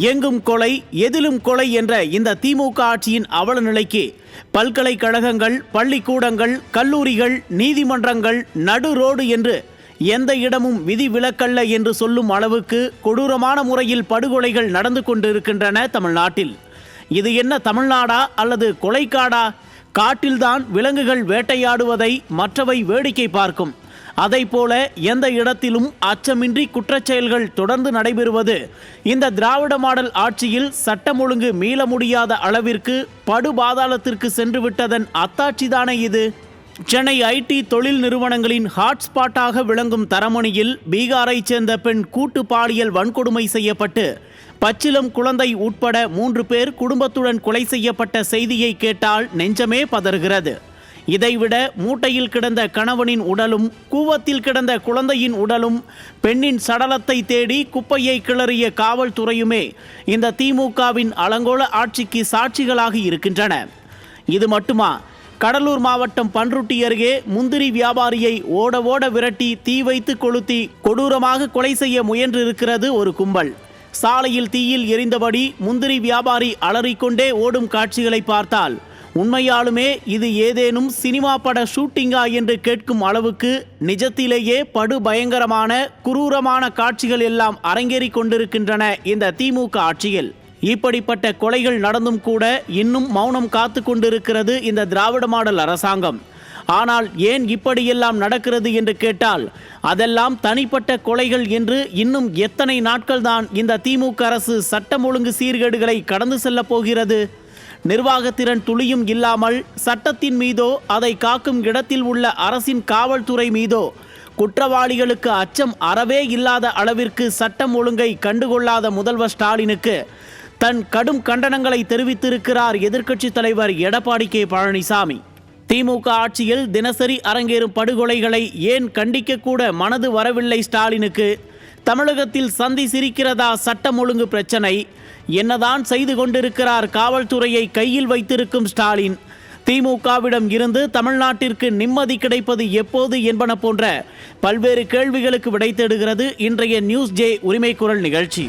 எங்கும் கொலை எதிலும் கொலை என்ற இந்த திமுக ஆட்சியின் அவல நிலைக்கு பல்கலைக்கழகங்கள், பள்ளிக்கூடங்கள், கல்லூரிகள், நீதிமன்றங்கள், நடு ரோடு என்று எந்த இடமும் விதிவிலக்கல்ல என்று சொல்லும் அளவுக்கு கொடூரமான முறையில் படுகொலைகள் நடந்து கொண்டிருக்கின்றன தமிழ்நாட்டில். இது என்ன தமிழ்நாடா அல்லது கொலைக்காடா? காட்டில்தான் விலங்குகள் வேட்டையாடுவதை மற்றவை வேடிக்கை பார்க்கும். அதைப்போல எந்த இடத்திலும் அச்சமின்றி குற்றச்செயல்கள் தொடர்ந்து நடைபெறுவது இந்த திராவிட மாடல் ஆட்சியில் சட்டம் ஒழுங்கு மீள முடியாத அளவிற்கு படுபாதாளத்திற்கு சென்று விட்டதன் அத்தாட்சிதானே இது. சென்னை ஐடி தொழில் நிறுவனங்களின் ஹாட்ஸ்பாட்டாக விளங்கும் தரமணியில் பீகாரைச் சேர்ந்த பெண் கூட்டு பாலியல் வன்கொடுமை செய்யப்பட்டு பச்சிளம் குழந்தை உட்பட 3 பேர் குடும்பத்துடன் கொலை செய்யப்பட்ட செய்தியை கேட்டால் நெஞ்சமே பதறுகிறது. இதைவிட மூட்டையில் கிடந்த கணவனின் உடலும் கூவத்தில் கிடந்த குழந்தையின் உடலும் பெண்ணின் சடலத்தை தேடி குப்பையை கிளறிய காவல்துறையுமே இந்த திமுகவின் அலங்கோல ஆட்சிக்கு சாட்சிகளாக இருக்கின்றன. இது மட்டுமா? கடலூர் மாவட்டம் பன்ருட்டி அருகே முந்திரி வியாபாரியை ஓட ஓட விரட்டி தீ வைத்து கொளுத்தி கொடூரமாக கொலை செய்ய முயன்றிருக்கிறது ஒரு கும்பல். சாலையில் தீயில் எரிந்தபடி முந்திரி வியாபாரி அலறிக்கொண்டே ஓடும் காட்சிகளை பார்த்தால் உண்மையாலுமே இது ஏதேனும் சினிமா பட ஷூட்டிங்கா என்று கேட்கும் அளவுக்கு நிஜத்திலேயே படு பயங்கரமான குரூரமான காட்சிகள் எல்லாம் அரங்கேறி கொண்டிருக்கின்றன இந்த திமுக ஆட்சியில். இப்படிப்பட்ட கொலைகள் நடந்தும் கூட இன்னும் மௌனம் காத்து கொண்டிருக்கிறது இந்த திராவிட மாடல் அரசாங்கம். ஆனால் ஏன் இப்படியெல்லாம் நடக்கிறது என்று கேட்டால் அதெல்லாம் தனிப்பட்ட கொலைகள் என்று இன்னும் எத்தனை நாட்கள் தான் இந்த திமுக அரசு சட்டம் ஒழுங்கு சீர்கேடுகளை கடந்து செல்ல போகிறது? நிர்வாகத்திறன் துளியும் இல்லாமல் சட்டத்தின் மீதோ அதை காக்கும் இடத்தில் உள்ள அரசின் காவல்துறை மீதோ குற்றவாளிகளுக்கு அச்சம் அறவே இல்லாத அளவிற்கு சட்டம் ஒழுங்கை கண்டுகொள்ளாத முதல்வர் ஸ்டாலினுக்கு தன் கடும் கண்டனங்களை தெரிவித்திருக்கிறார் எதிர்க்கட்சித் தலைவர் எடப்பாடி கே பழனிசாமி. திமுக ஆட்சியில் தினசரி அரங்கேறும் படுகொலைகளை ஏன் கண்டிக்க கூட மனது வரவில்லை ஸ்டாலினுக்கு? தமிழகத்தில் சந்தி சிரிக்கிறதா சட்டம் ஒழுங்கு பிரச்சனை? என்னதான் செய்து கொண்டிருக்கிறார் காவல்துறையை கையில் வைத்திருக்கும் ஸ்டாலின்? திமுகவிடம் இருந்து தமிழ்நாட்டிற்கு நிம்மதி கிடைப்பது எப்போது என்பன போன்ற பல்வேறு கேள்விகளுக்கு விடை தேடுகிறது இன்றைய நியூஸ் ஜே உரிமை குரல் நிகழ்ச்சி.